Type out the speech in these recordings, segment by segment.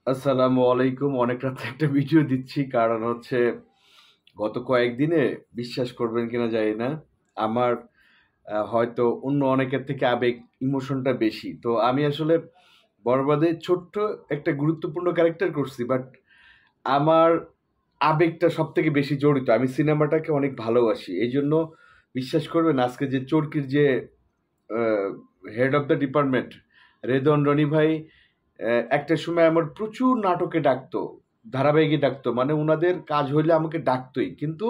আসসালামু আলাইকুম। অনেক রাতে একটা ভিডিও দিচ্ছি কারণ হচ্ছে গত কয়েকদিনে বিশ্বাস করবেন কিনা জানি না আমার হয়তো অন্য অনেকের থেকে আবেগ ইমোশনটা বেশি। তো আমি আসলে বরবাদে ছোট্ট একটা গুরুত্বপূর্ণ ক্যারেক্টার করছি, বাট আমার আবেগটা সব থেকে বেশি জড়িত। আমি সিনেমাটাকে অনেক ভালোবাসি, এই জন্য বিশ্বাস করবেন আজকে যে চরকির যে হেড অফ দ্য ডিপার্টমেন্ট রেদন রনি ভাই একটা সময় আমার প্রচুর নাটকে ডাকতো, ধারাবাহিকে ডাকতো, মানে ওনাদের কাজ হইলে আমাকে ডাকতোই, কিন্তু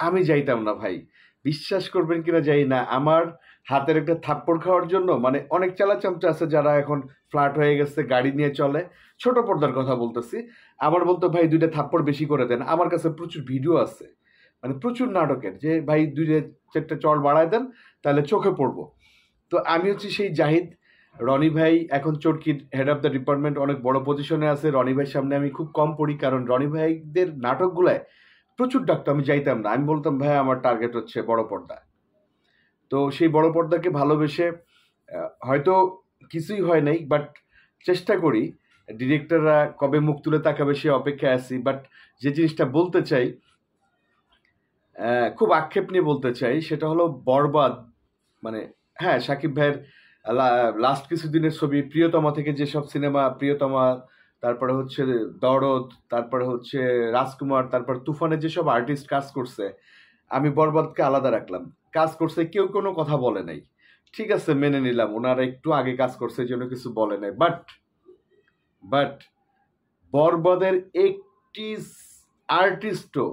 আমি যাইতাম না ভাই। বিশ্বাস করবেন কিনা জানি না, আমার হাতের একটা থাপ্পড় খাওয়ার জন্য, মানে অনেক চামচা আছে যারা এখন ফ্ল্যাট হয়ে গেছে, গাড়ি নিয়ে চলে, ছোট পর্দার কথা বলতেছি, আমার বলতো ভাই দুইটা থাপ্পড় বেশি করে দেন। আমার কাছে প্রচুর ভিডিও আছে, মানে প্রচুর নাটকের, যে ভাই দুইটা চারটা চড় বাড়ায় দেন তাহলে চোখে পড়বো। তো আমি হচ্ছে সেই জাহিদ। রনি ভাই এখন চরকির হেড অফ দ্য ডিপার্টমেন্ট, অনেক বড় পজিশনে আছে। রনি ভাইয়ের সামনে আমি খুব কম পড়ি, কারণ রনি ভাইদের নাটকগুলায় প্রচুর ডাকতো, আমি যাইতাম না। আমি বলতাম ভাই আমার টার্গেট হচ্ছে বড় পর্দা। তো সেই বড় পর্দাকে ভালোবেসে হয়তো কিছুই হয় নাই, বাট চেষ্টা করি। ডিরেক্টররা কবে মুখ তুলে তাকাবে সে অপেক্ষায় আছি। বাট যে জিনিসটা বলতে চাই, খুব আক্ষেপ নিয়ে বলতে চাই, সেটা হলো বরবাদ। মানে হ্যাঁ, সাকিব ভাইয়ের লাস্ট কিছুদিনের ছবি প্রিয়তমা থেকে যেসব সিনেমা, প্রিয়তমা, তারপরে হচ্ছে দরদ, তারপরে হচ্ছে রাজকুমার, তারপর তুফানে যেসব আর্টিস্ট কাজ করছে, আমি বরবাদকে আলাদা রাখলাম। কাজ করছে, কেউ কোনো কথা বলে নাই, ঠিক আছে, মেনে নিলাম ওনারা একটু আগে কাজ করছে এই জন্য কিছু বলে নাই। বাট বরবাদের একটি আর্টিস্টও,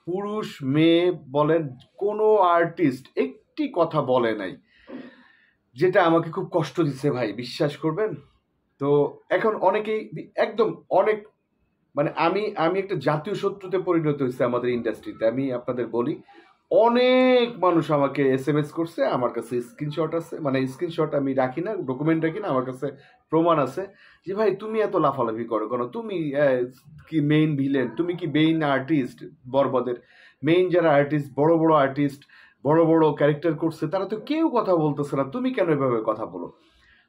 পুরুষ মেয়ে বলেন, কোনো আর্টিস্ট একটি কথা বলে নাই, যেটা আমাকে খুব কষ্ট দিচ্ছে ভাই, বিশ্বাস করবেন। তো এখন অনেকেই একদম অনেক, মানে আমি আমি একটা জাতীয় শত্রুতে পরিণত হয়েছে আমাদের ইন্ডাস্ট্রিতে। আমি আপনাদের বলি, অনেক মানুষ আমাকে SMS করছে, আমার কাছে স্ক্রিনশট আছে, মানে স্ক্রিনশট আমি রাখি না, ডকুমেন্ট রাখি না, আমার কাছে প্রমাণ আছে, যে ভাই তুমি এত লাফালাফি করো কেন, তুমি কি মেইন ভিলেন, তুমি কি মেইন আর্টিস্ট বরবাদের? মেইন যারা আর্টিস্ট, বড় বড় আর্টিস্ট, বড় বড় ক্যারেক্টার করছে, তারা তো কেউ কথা বলতেছে না, তুমি কেন এভাবে কথা বলো?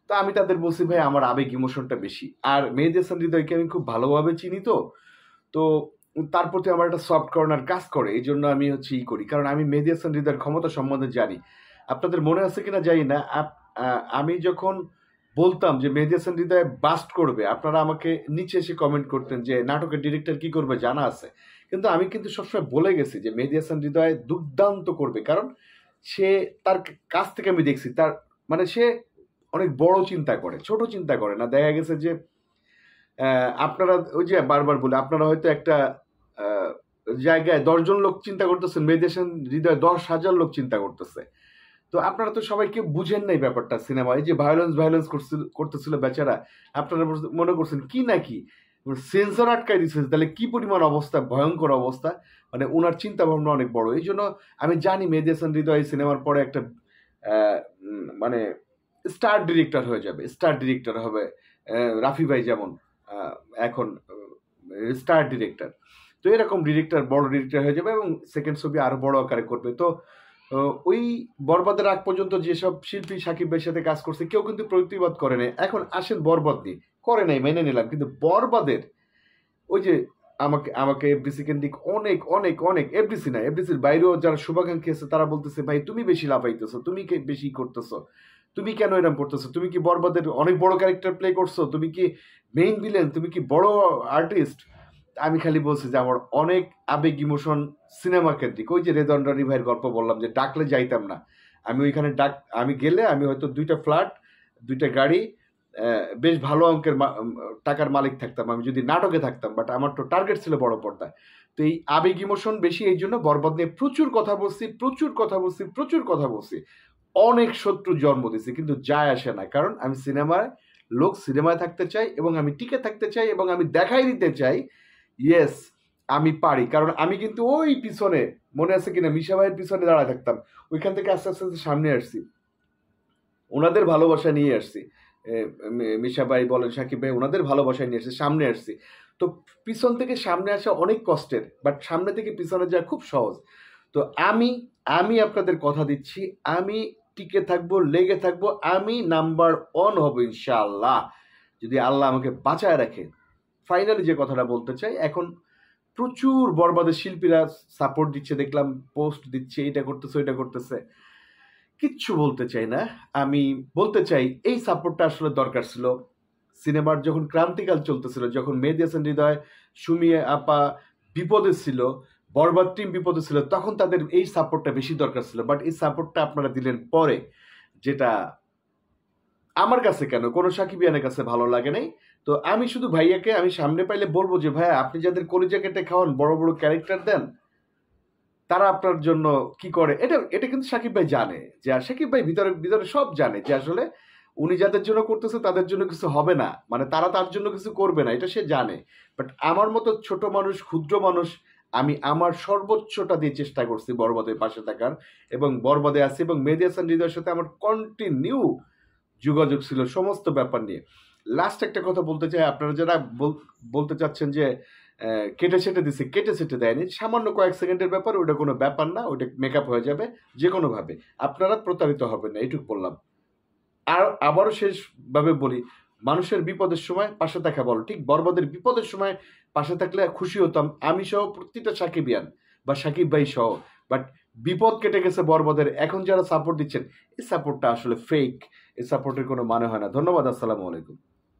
তো আমি তাদের বলছি ভাই আমার আবেগ ইমোশনটা বেশি, আর মেহেদী হাসান হৃদয়কে আমি খুব ভালোভাবে চিনি। তো তো তার প্রতি আমার একটা সফট কর্নার কাজ করে, এই জন্য আমি হচ্ছে করি, কারণ আমি মেহেদী হাসান হৃদয়ের ক্ষমতা সম্বন্ধে জানি। আপনাদের মনে আছে কিনা জানি না, আমি যখন বলতাম যে মেহেদী হাসান হৃদয় বাস্ট করবে, আপনারা আমাকে নিচে এসে কমেন্ট করতেন যে নাটকের ডিরেক্টর কি করবে জানা আছে, কিন্তু আমি কিন্তু সবসময় বলে গেছি যে মেহেদী হাসান হৃদয় দুর্দান্ত করবে, কারণ সে, তার কাছ থেকে আমি দেখছি, তার মানে সে অনেক বড় চিন্তা করে, ছোট চিন্তা করে না। দেখা গেছে যে আপনারা ওই যে বারবার বলে, আপনারা হয়তো একটা আহ, জায়গায় 10 জন লোক চিন্তা করতেছেন, মেডিটেশন হৃদয় 10,000 লোক চিন্তা করতেছে। তো আপনারা তো সবাই কেউ বুঝেন নাই ব্যাপারটা। সিনেমায় যে ভায়োলেন্স করতেছিল বেচারা, আপনারা মনে করছেন কি নাকি সেন্সর আটকাই দিচ্ছে, তাহলে কি পরিমাণ অবস্থা, ভয়ঙ্কর অবস্থা। মানে ওনার চিন্তা ভাবনা অনেক বড়, এই জন্য আমি জানি মেডিটেশন হৃদয় সিনেমার পরে একটা মানে স্টার ডিরেক্টর হয়ে যাবে, স্টার ডিরেক্টর হবে। রাফি ভাই যেমন আহ, এখন স্টার ডিরেক্টর, তো এরকম ডিরেক্টর, বড় ডিরেক্টর হয়ে যাবে এবং সেকেন্ড ছবি আরো বড় আকারে করবে। তো ওই বরবাদের আগ পর্যন্ত যেসব শিল্পী সাকিব ভাইয়ের সাথে কাজ করছে কেউ কিন্তু প্রতিবাদ করে নাই। এখন আসেন বরবাদ নিয়ে, করে নাই মেনে নিলাম, কিন্তু বরবাদের ওই যে আমাকে আমাকে এফডিসি কেন্দ্রিক অনেক অনেক অনেক, এফডিসি না, এফডিসির বাইরেও যারা শুভাকাঙ্ক্ষী আছে তারা বলতেছে ভাই তুমি বেশি লাফাইতেছো, তুমি বেশি করতেছো, তুমি কেন এরকম করতেছো, তুমি কি বরবাদের অনেক বড় ক্যারেক্টার প্লে করছো, তুমি কি মেইন ভিলেন, তুমি কি বড় আর্টিস্ট? আমি খালি বলছি যে আমার অনেক আবেগ ইমোশন সিনেমা কেন্দ্রিক। ওই যে রেদন রানী ভাইয়ের গল্প বললাম যে ডাকলে যাইতাম না, আমি ওইখানে আমি গেলে আমি হয়তো 2টা ফ্ল্যাট, 2টা গাড়ি, বেশ ভালো অঙ্কের টাকার মালিক থাকতাম আমি যদি নাটকে থাকতাম, বাট আমার তো টার্গেট ছিল বড় পর্দায়। তো এই আবেগ ইমোশন বেশি, এই জন্য বরবাদ নিয়ে প্রচুর কথা বলছি, প্রচুর কথা বলছি, প্রচুর কথা বলছি, অনেক শত্রু জন্ম দিছি, কিন্তু যায় আসে না, কারণ আমি সিনেমায় লোক, সিনেমায় থাকতে চাই এবং আমি টিকে থাকতে চাই এবং আমি দেখাই দিতে চাই ইয়েস আমি পারি। কারণ আমি কিন্তু ওই পিছনে, মনে আছে কিনা, মিশা ভাইয়ের পিছনে দাঁড়ায় থাকতাম, ওইখান থেকে আস্তে আস্তে আস্তে সামনে আসছি, ওনাদের ভালোবাসা নিয়ে আসছি। মিশা ভাই বলেন, সাকিব ভাই, ওনাদের ভালোবাসায় নিয়ে আসছি, সামনে আসছি। তো পিছন থেকে সামনে আসা অনেক কষ্টের, বাট সামনে থেকে পিছনে যাওয়া খুব সহজ। তো আমি আমি আপনাদের কথা দিচ্ছি, আমি টিকে থাকবো, লেগে থাকবো, আমি নাম্বার 1 হব ইনশাআল্লাহ, যদি আল্লাহ আমাকে বাঁচায় রাখে। ফাইনালি যে কথাটা বলতে চাই, এখন প্রচুর বরবাদের শিল্পীরা সাপোর্ট দিচ্ছে, দেখলাম পোস্ট দিচ্ছে, এটা করতেছে ওইটা করতেছে, কিচ্ছু বলতে চাই না। আমি বলতে চাই এই সাপোর্টটা আসলে দরকার ছিল। সিনেমার যখন ক্রান্তিকাল চলতেছিল, যখন মেহেদী হাসান হৃদয়, সুমি আপা বিপদে ছিল, বরবাদ টিম বিপদে ছিল, তখন তাদের এই সাপোর্টটা বেশি দরকার ছিল। বাট এই সাপোর্টটা আপনারা দিলেন পরে, যেটা আমার কাছে কেন কোনো সাকিবিয়ানের কাছে ভালো লাগে নাই। তো আমি শুধু ভাইয়াকে আমি সামনে পাইলে বলবো যে ভাইয়া, আপনি যাদের কলিজা কেটে খাওয়ান, বড় বড় ক্যারেক্টার দেন, তারা আপনার জন্য কি করে, এটা এটা কিন্তু সাকিব ভাই জানে, যে সাকিব ভাই ভিতরে ভিতরে সব জানে যে আসলে উনি যাদের জন্য করতেছে তাদের জন্য কিছু হবে না, মানে তারা তার জন্য কিছু করবে না, এটা সে জানে। বাট আমার মতো ছোট মানুষ, ক্ষুদ্র মানুষ, আমি আমার সর্বোচ্চটা দিয়ে চেষ্টা করছি বরবাদের পাশে থাকার, এবং বরবাদে আছি, এবং মেহেদী হাসান হৃদয়ের সাথে আমার কন্টিনিউ যোগাযোগ ছিল সমস্ত ব্যাপার নিয়ে। লাস্ট একটা কথা বলতে চাই, আপনারা যারা বলতে চাচ্ছেন যে কেটে সেটে দিছে, কেটে সেটে দেয়নি, সামান্য কয়েক সেকেন্ডের ব্যাপার, ওটা কোনো ব্যাপার না, ওটা মেকআপ হয়ে যাবে যে কোনোভাবে, আপনারা প্রতারিত হবেন না, এইটুকু বললাম। আর আবারও শেষভাবে বলি, মানুষের বিপদের সময় পাশে থাকা বলো, ঠিক বরবাদের বিপদের সময় পাশে থাকলে খুশি হতাম আমি সহ প্রতিটা সাকিবিয়ান বা সাকিব ভাই সহ। বাট বিপদ কেটে গেছে বরবাদের, এখন যারা সাপোর্ট দিচ্ছেন এই সাপোর্টটা আসলে ফেক, এই সাপোর্টের কোনো মানে হয় না। ধন্যবাদ, আসসালামু আলাইকুম।